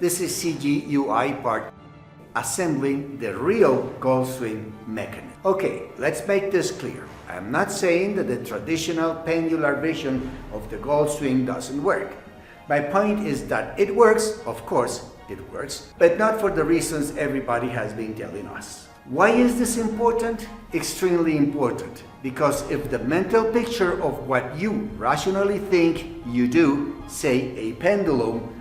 This is CGUI part, assembling the real golf swing mechanism. Okay, let's make this clear. I'm not saying that the traditional pendular vision of the golf swing doesn't work. My point is that it works, of course it works, but not for the reasons everybody has been telling us. Why is this important? Extremely important. Because if the mental picture of what you rationally think you do, say a pendulum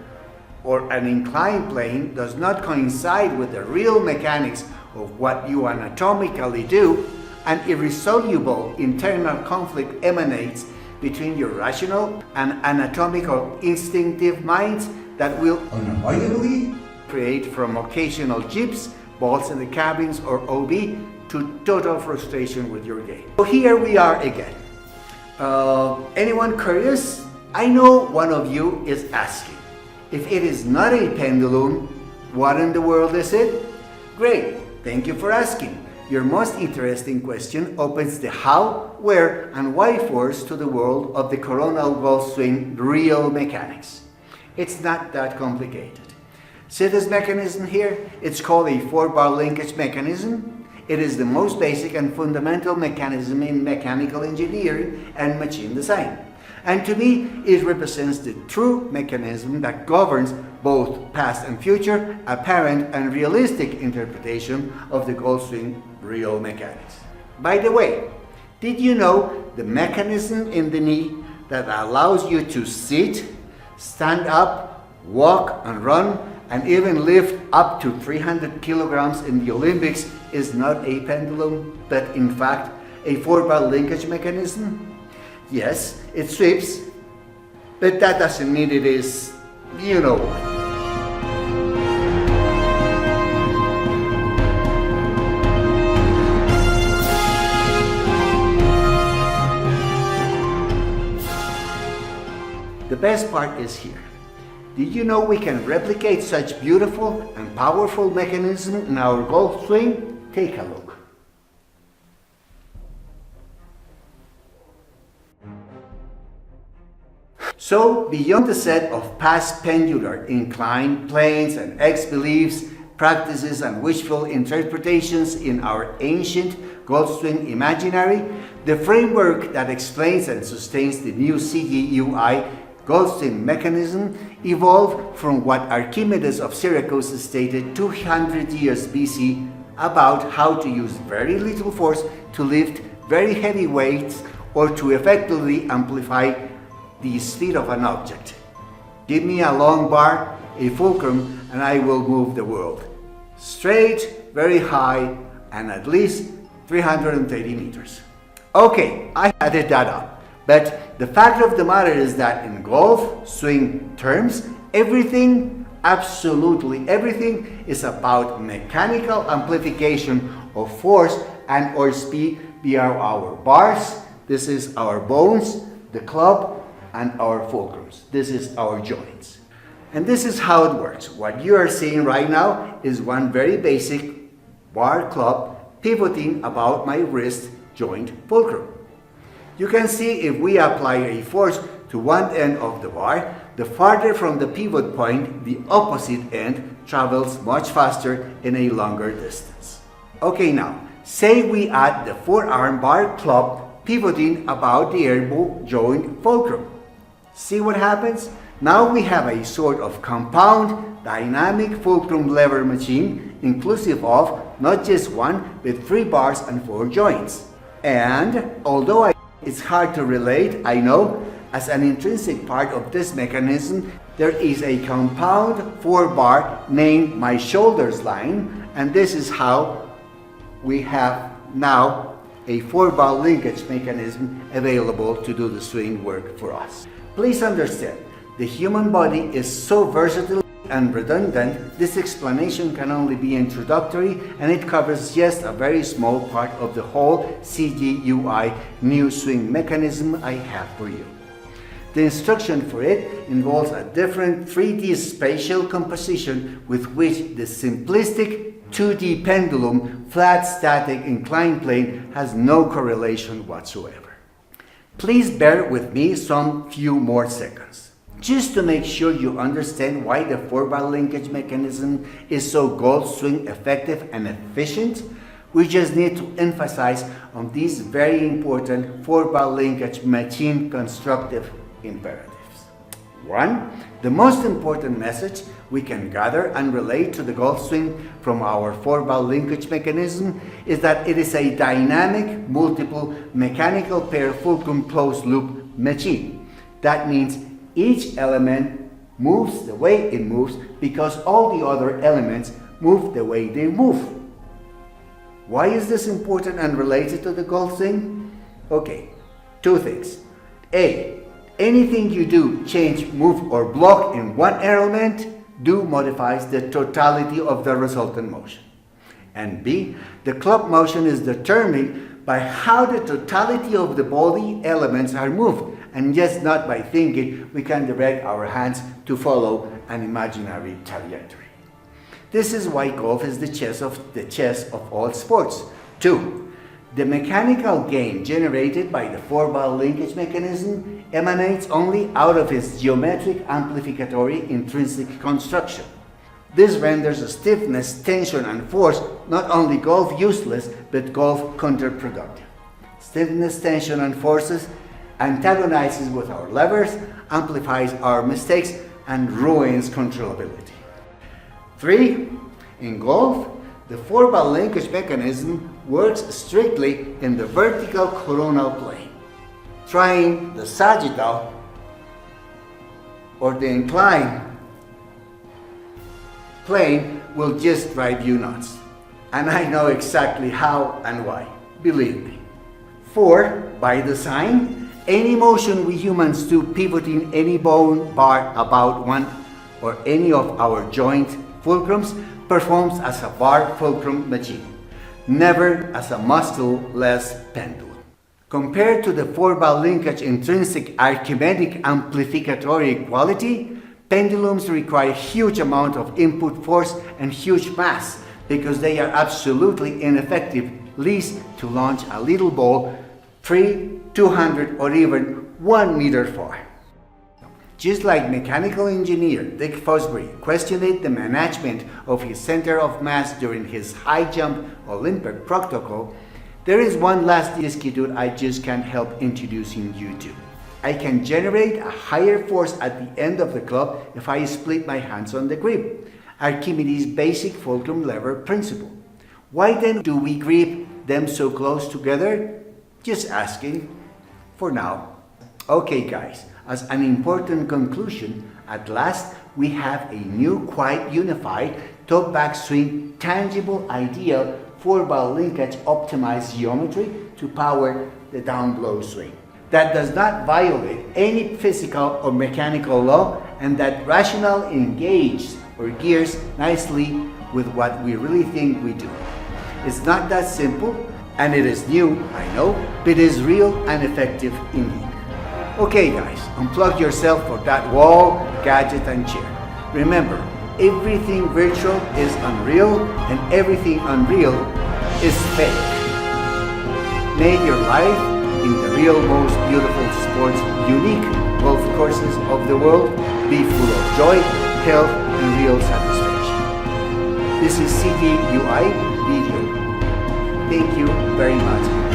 or an inclined plane, does not coincide with the real mechanics of what you anatomically do, an irresoluble internal conflict emanates between your rational and anatomical instinctive minds that will unavoidably create from occasional jips, balls in the cabins, or OB to total frustration with your game. So here we are again. Anyone curious? I know one of you is asking, if it is not a pendulum, what in the world is it? Great, thank you for asking. Your most interesting question opens the how, where, and why force to the world of the coronal golf swing real mechanics. It's not that complicated. See this mechanism here? It's called a 4-bar linkage mechanism. It is the most basic and fundamental mechanism in mechanical engineering and machine design. And to me, it represents the true mechanism that governs both past and future, apparent and realistic interpretation of the golf swing real mechanics. By the way, did you know the mechanism in the knee that allows you to sit, stand up, walk and run, and even lift up to 300 kilograms in the Olympics is not a pendulum, but in fact a 4-bar linkage mechanism? Yes, it sweeps, but that doesn't mean it is, you know what. The best part is here. Did you know we can replicate such beautiful and powerful mechanism in our golf swing? Take a look. So, beyond the set of past pendular, inclined planes and ex-beliefs, practices and wishful interpretations in our ancient golf swing imaginary, the framework that explains and sustains the new CGUI golf swing mechanism evolved from what Archimedes of Syracuse stated 200 years BC about how to use very little force to lift very heavy weights or to effectively amplify the speed of an object. Give me a long bar, a fulcrum, and I will move the world. Straight, very high, and at least 330 meters. Okay, I added that up. But the fact of the matter is that in golf swing terms, everything, absolutely everything, is about mechanical amplification of force and or speed via our bars. This is our bones, the club, and our fulcrums. This is our joints. And this is how it works. What you are seeing right now is one very basic bar club pivoting about my wrist joint fulcrum. You can see if we apply a force to one end of the bar, the farther from the pivot point, the opposite end travels much faster in a longer distance. Okay, now, say we add the forearm bar club pivoting about the elbow joint fulcrum. See what happens? Now we have a sort of compound dynamic fulcrum lever machine inclusive of not just one but 3 bars and 4 joints. And although it's hard to relate, I know, as an intrinsic part of this mechanism there is a compound 4-bar named my shoulders line, and this is how we have now a 4-bar linkage mechanism available to do the swing work for us. Please understand, the human body is so versatile and redundant, this explanation can only be introductory and it covers just a very small part of the whole CGUI new swing mechanism I have for you. The instruction for it involves a different 3D spatial composition with which the simplistic 2D pendulum flat static inclined plane has no correlation whatsoever. Please bear with me some few more seconds. Just to make sure you understand why the 4-bar linkage mechanism is so golf swing effective and efficient, we just need to emphasize on these very important 4-bar linkage machine constructive imperatives. 1. The most important message we can gather and relate to the golf swing from our 4-bar linkage mechanism is that it is a dynamic, multiple, mechanical pair fulcrum closed loop machine. That means each element moves the way it moves because all the other elements move the way they move. Why is this important and related to the golf swing? Okay, 2 things. A. Anything you do, change, move, or block in one element modifies the totality of the resultant motion. And B. The club motion is determined by how the totality of the body elements are moved, and just not by thinking we can direct our hands to follow an imaginary trajectory. This is why golf is the chess of all sports. 2. The mechanical gain generated by the 4-bar linkage mechanism emanates only out of its geometric amplificatory intrinsic construction. This renders stiffness, tension, and force not only golf useless, but golf counterproductive. Stiffness, tension, and forces antagonizes with our levers, amplifies our mistakes, and ruins controllability. 3. In golf, the 4-bar linkage mechanism works strictly in the vertical coronal plane. Trying the sagittal or the inclined plane will just drive you nuts. And I know exactly how and why, believe me. 4. By design, any motion we humans do pivoting any bone bar about one or any of our joint fulcrums performs as a bar fulcrum machine, never as a muscle-less pendulum. Compared to the 4-bar linkage intrinsic archimedic amplificatory quality, pendulums require huge amount of input force and huge mass because they are absolutely ineffective, least to launch a little ball 3, 200 or even 1 meter far. Just like mechanical engineer Dick Fosbury questioned the management of his center of mass during his high jump Olympic protocol, there is one last institute I just can't help introducing you to. I can generate a higher force at the end of the club if I split my hands on the grip. Archimedes' basic fulcrum lever principle. Why then do we grip them so close together? Just asking for now. Okay guys, as an important conclusion, at last we have a new, quite unified, top-back swing, tangible, ideal 4-bar linkage optimized geometry to power the down-blow swing. That does not violate any physical or mechanical law and that rational engages or gears nicely with what we really think we do. It's not that simple, and it is new, I know, but it is real and effective indeed. Okay guys, unplug yourself for that wall, gadget and chair. Remember, everything virtual is unreal and everything unreal is fake. Make your life in the real most beautiful sports, unique golf courses of the world be full of joy, health and real satisfaction. This is CTUI Video. Thank you very much.